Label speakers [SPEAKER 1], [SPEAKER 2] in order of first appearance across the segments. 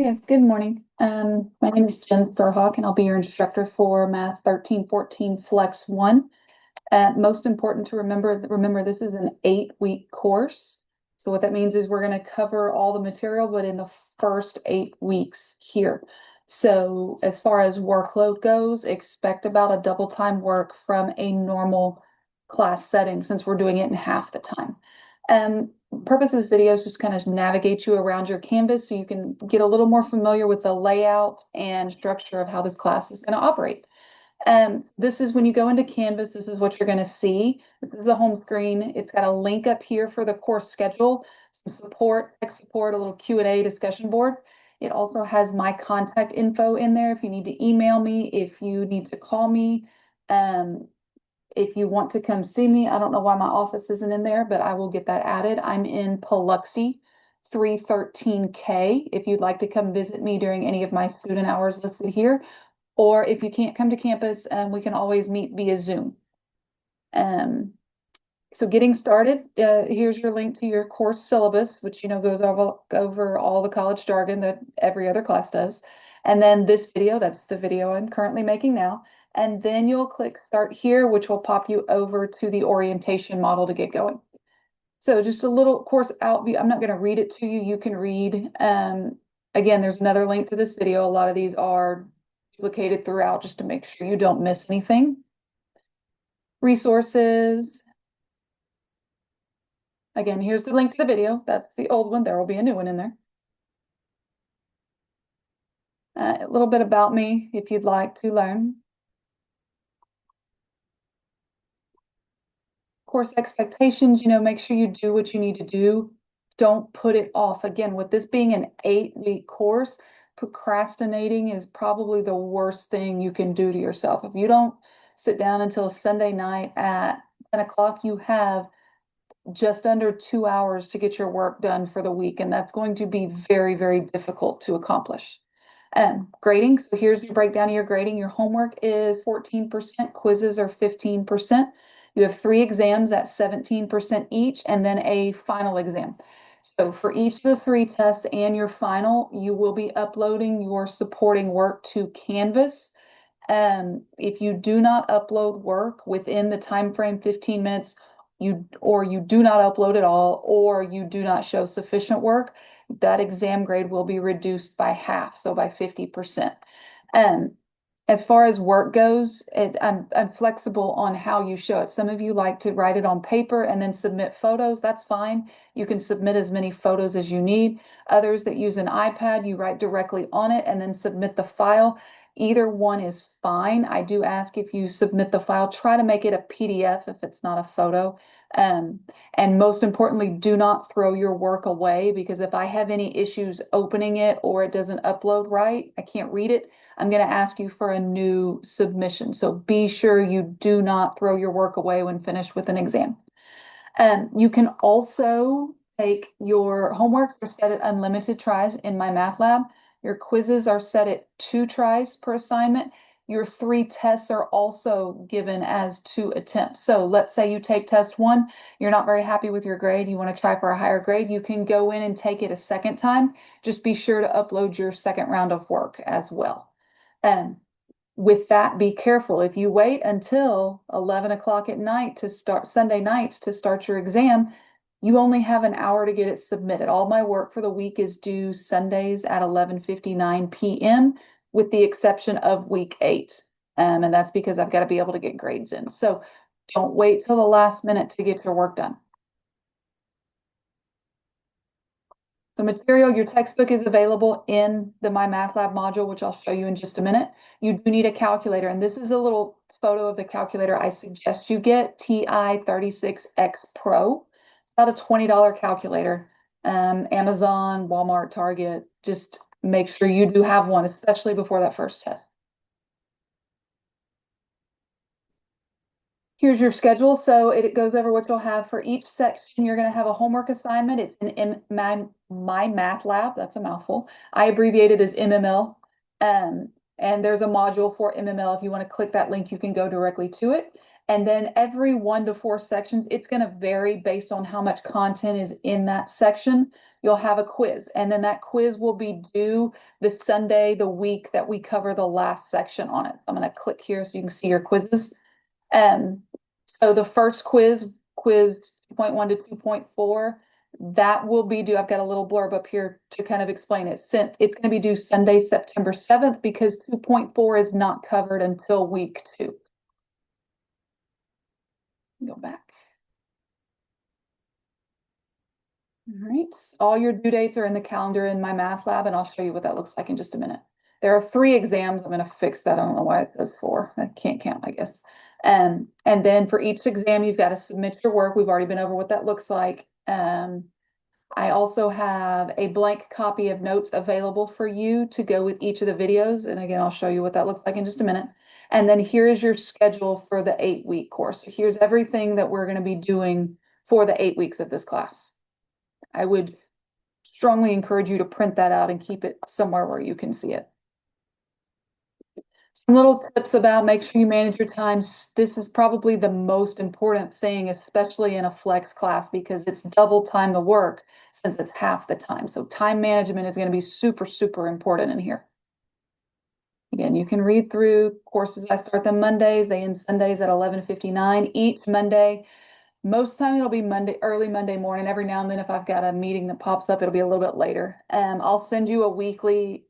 [SPEAKER 1] Yes, good morning. My name is Jen Spurhawk, and I'll be your instructor for Math 1314 Flex 1. Most important to remember this is an 8-week course. So what that means is we're going to cover all the material, but in the first 8 weeks here. So as far as workload goes, expect about a double time work from a normal class setting since we're doing it in half the time. Purpose of this video is just kind of navigate you around your Canvas so you can get a little more familiar with the layout and structure of how this class is going to operate. This is when you go into Canvas, this is what you're going to see. This is the home screen. It's got a link up here for the course schedule, some support, tech support, a little Q&A discussion board. It also has my contact info in there if you need to email me, if you need to call me. If you want to come see me, I don't know why my office isn't in there, but I will get that added. I'm in Paluxy 313K if you'd like to come visit me during any of my student hours listed here. Or if you can't come to campus, we can always meet via Zoom. So getting started, here's your link to your course syllabus, which goes over all the college jargon that every other class does. And then this video, that's the video I'm currently making now. And then you'll click Start Here, which will pop you over to the orientation model to get going. So just a little course overview. I'm not going to read it to you. You can read. Again, there's another link to this video. A lot of these are duplicated throughout just to make sure you don't miss anything. Resources. Again, here's the link to the video. That's the old one. There will be a new one in there. A little bit about me if you'd like to learn. Course expectations, make sure you do what you need to do. Don't put it off. Again, with this being an 8-week course, procrastinating is probably the worst thing you can do to yourself. If you don't sit down until Sunday night at 10 o'clock, you have just under 2 hours to get your work done for the week, and that's going to be very, very difficult to accomplish. Grading, so here's your breakdown of your grading. Your homework is 14%, quizzes are 15%. You have 3 exams at 17% each, and then a final exam. So for each of the 3 tests and your final, you will be uploading your supporting work to Canvas. If you do not upload work within the time frame 15 minutes, you do not upload at all, or you do not show sufficient work, that exam grade will be reduced by half, so by 50%. As far as work goes, I'm flexible on how you show it. Some of you like to write it on paper and then submit photos. That's fine. You can submit as many photos as you need. Others that use an iPad, you write directly on it and then submit the file. Either one is fine. I do ask if you submit the file, try to make it a PDF if it's not a photo. And most importantly, do not throw your work away, because if I have any issues opening it or it doesn't upload right, I can't read it, I'm going to ask you for a new submission. So be sure you do not throw your work away when finished with an exam. You can also take your homework or set at unlimited tries in my math lab. Your quizzes are set at 2 tries per assignment. Your 3 tests are also given as 2 attempts. So let's say you take test 1, you're not very happy with your grade, you want to try for a higher grade, you can go in and take it a second time. Just be sure to upload your second round of work as well. With that, be careful. If you wait until 11 o'clock at night to start Sunday nights to start your exam, you only have an hour to get it submitted. All my work for the week is due Sundays at 11:59 p.m. with the exception of week 8. And that's because I've got to be able to get grades in. So don't wait till the last minute to get your work done. The material, your textbook is available in the My Math Lab module, which I'll show you in just a minute. You do need a calculator, and this is a little photo of the calculator I suggest you get, TI-36X Pro. About a $20 calculator. Amazon, Walmart, Target, just make sure you do have one, especially before that first test. Here's your schedule. So it goes over what you'll have for each section. You're going to have a homework assignment. It's in my Math Lab. That's a mouthful. I abbreviate it as MML. And there's a module for MML. If you want to click that link, you can go directly to it. And then every 1 to 4 sections, it's going to vary based on how much content is in that section. You'll have a quiz, and then that quiz will be due the Sunday, the week that we cover the last section on it. I'm going to click here so you can see your quizzes. So the first quiz 2.1 to 2.4, that will be due. I've got a little blurb up here to kind of explain it. It's going to be due Sunday, September 7th, because 2.4 is not covered until week 2. Go back. All right, all your due dates are in the calendar in MyMathLab, and I'll show you what that looks like in just a minute. There are 3 exams. I'm going to fix that. I don't know why it says 4. I can't count, I guess. And then for each exam, you've got to submit your work. We've already been over what that looks like. I also have a blank copy of notes available for you to go with each of the videos. And again, I'll show you what that looks like in just a minute. And then here is your schedule for the 8-week course. So here's everything that we're going to be doing for the 8 weeks of this class. I would strongly encourage you to print that out and keep it somewhere where you can see it. Some little tips about make sure you manage your time. This is probably the most important thing, especially in a flex class, because it's double time the work since it's half the time. So time management is going to be super, super important in here. Again, you can read through courses. I start them Mondays. They end Sundays at 11:59 each Monday. Most time it'll be early Monday morning. Every now and then, if I've got a meeting that pops up, it'll be a little bit later. I'll send you a weekly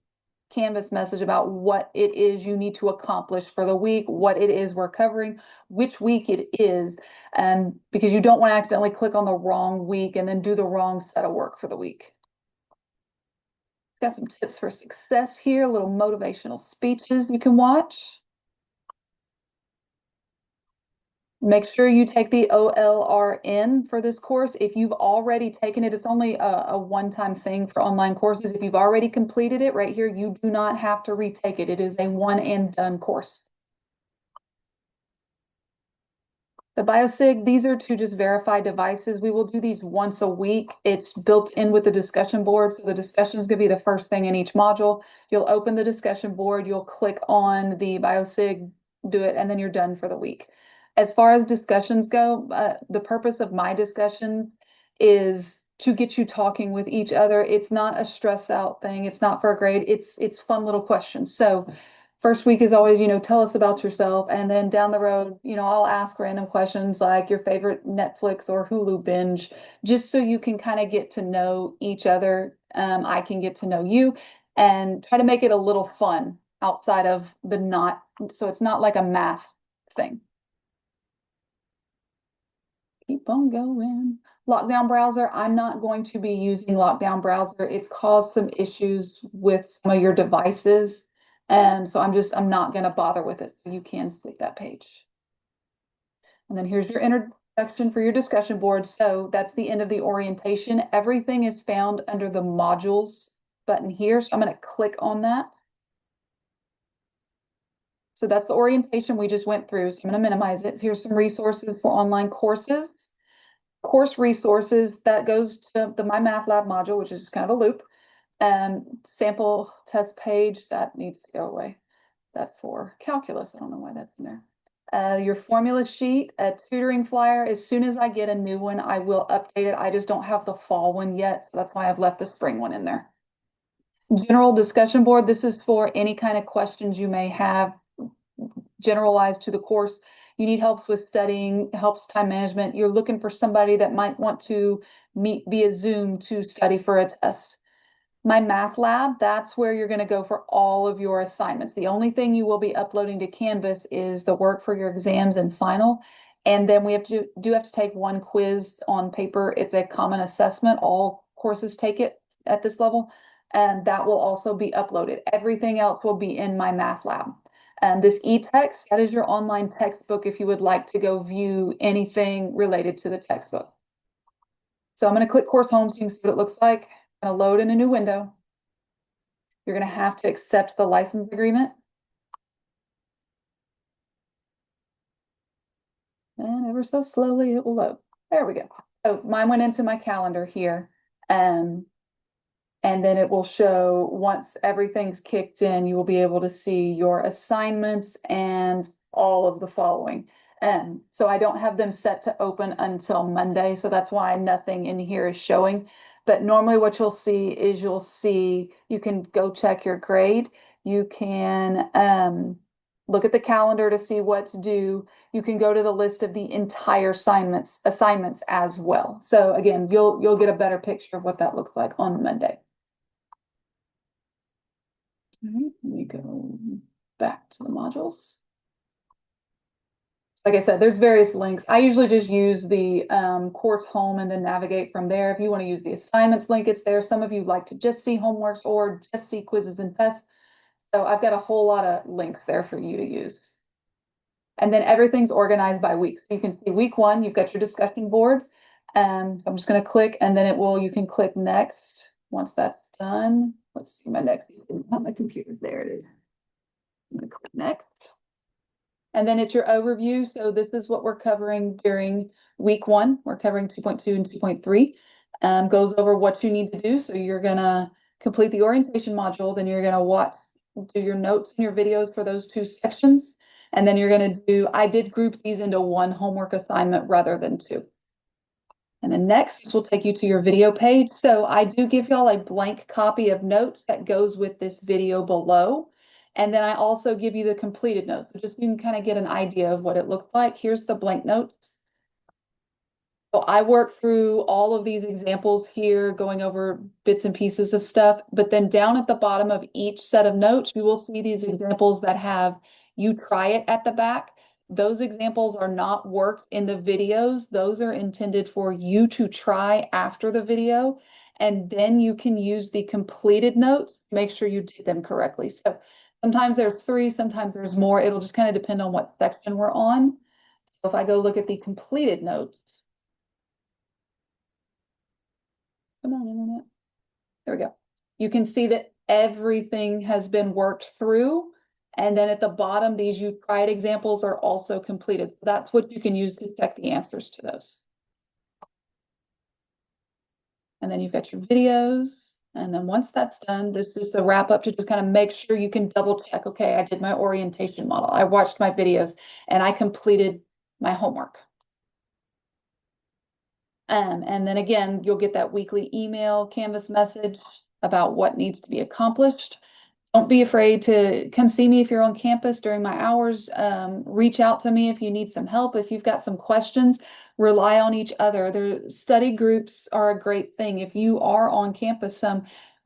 [SPEAKER 1] Canvas message about what it is you need to accomplish for the week, what it is we're covering, which week it is, because you don't want to accidentally click on the wrong week and then do the wrong set of work for the week. Got some tips for success here, little motivational speeches you can watch. Make sure you take the OLRN for this course. If you've already taken it, it's only a one-time thing for online courses. If you've already completed it right here, you do not have to retake it. It is a one and done course. The BioSig, these are to just verify devices. We will do these once a week. It's built in with the discussion board. So the discussion is going to be the first thing in each module. You'll open the discussion board, you'll click on the BioSig, do it, and then you're done for the week. As far as discussions go, the purpose of my discussion is to get you talking with each other. It's not a stress out thing. It's not for a grade. It's fun little questions. So first week is always, tell us about yourself. And then down the road, I'll ask random questions like your favorite Netflix or Hulu binge, just so you can kind of get to know each other. I can get to know you and try to make it a little fun outside of so it's not like a math thing. Keep on going. Lockdown browser. I'm not going to be using Lockdown browser. It's caused some issues with some of your devices. So I'm not going to bother with it. So you can skip that page. And then here's your introduction for your discussion board. So that's the end of the orientation. Everything is found under the modules button here. So I'm going to click on that. So that's the orientation we just went through. So I'm going to minimize it. Here's some resources for online courses. Course resources, that goes to the MyMathLab module, which is kind of a loop. Sample test page, that needs to go away. That's for calculus. I don't know why that's in there. Your formula sheet, a tutoring flyer. As soon as I get a new one, I will update it. I just don't have the fall one yet. So that's why I've left the spring one in there. General discussion board. This is for any kind of questions you may have generalized to the course. You need helps with studying, helps time management. You're looking for somebody that might want to meet via Zoom to study for a test. MyMathLab, that's where you're going to go for all of your assignments. The only thing you will be uploading to Canvas is the work for your exams and final. And then we have to take one quiz on paper. It's a common assessment. All courses take it at this level, and that will also be uploaded. Everything else will be in MyMathLab. This eText, that is your online textbook if you would like to go view anything related to the textbook. So I'm going to click Course Home so you can see what it looks like. I'm going to load in a new window. You're going to have to accept the license agreement. And ever so slowly it will load. There we go. So mine went into my calendar here. And then it will show, once everything's kicked in, you will be able to see your assignments and all of the following. So I don't have them set to open until Monday, so that's why nothing in here is showing. But normally what you'll see is you can go check your grade. You can look at the calendar to see what's due. You can go to the list of the entire assignments as well. So again, you'll get a better picture of what that looks like on Monday. All right, let me go back to the modules. Like I said, there's various links. I usually just use the course home and then navigate from there. If you want to use the assignments link, it's there. Some of you like to just see homeworks or just see quizzes and tests. So I've got a whole lot of links there for you to use. And then everything's organized by week. So you can see week 1, you've got your discussion board. I'm just going to click and then you can click next. Once that's done, let's see my next, not my computer, there it is. I'm going to click next. And then it's your overview. So this is what we're covering during week 1. We're covering 2.2 and 2.3. Goes over what you need to do. So you're going to complete the orientation module. Then you're going to do your notes and your videos for those 2 sections. And then you're going to I did group these into 1 homework assignment rather than 2. And then next will take you to your video page. So I do give y'all a blank copy of notes that goes with this video below. And then I also give you the completed notes. So just so you can kind of get an idea of what it looks like. Here's the blank notes. So I work through all of these examples here, going over bits and pieces of stuff. But then down at the bottom of each set of notes, you will see these examples that have you try it at the back. Those examples are not worked in the videos. Those are intended for you to try after the video. And then you can use the completed notes to make sure you did them correctly. So sometimes there's 3, sometimes there's more. It'll just kind of depend on what section we're on. So if I go look at the completed notes, come on, internet. There we go. You can see that everything has been worked through. And then at the bottom, these you tried examples are also completed. That's what you can use to check the answers to those. And then you've got your videos. And then once that's done, this is a wrap up to just kind of make sure you can double check. Okay, I did my orientation model. I watched my videos and I completed my homework. And then again, you'll get that weekly email Canvas message about what needs to be accomplished. Don't be afraid to come see me if you're on campus during my hours. Reach out to me if you need some help. If you've got some questions, rely on each other. Their study groups are a great thing. If you are on campus,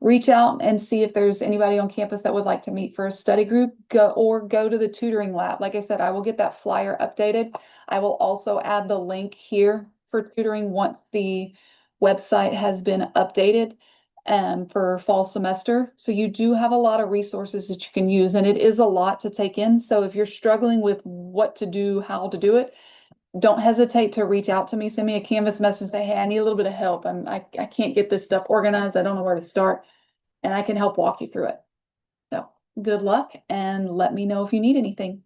[SPEAKER 1] reach out and see if there's anybody on campus that would like to meet for a study group. Go to the tutoring lab. Like I said, I will get that flyer updated. I will also add the link here for tutoring once the website has been updated for fall semester. So you do have a lot of resources that you can use, and it is a lot to take in. So if you're struggling with what to do, how to do it, don't hesitate to reach out to me. Send me a Canvas message and say, hey, I need a little bit of help. I can't get this stuff organized. I don't know where to start, and I can help walk you through it. So good luck, and let me know if you need anything.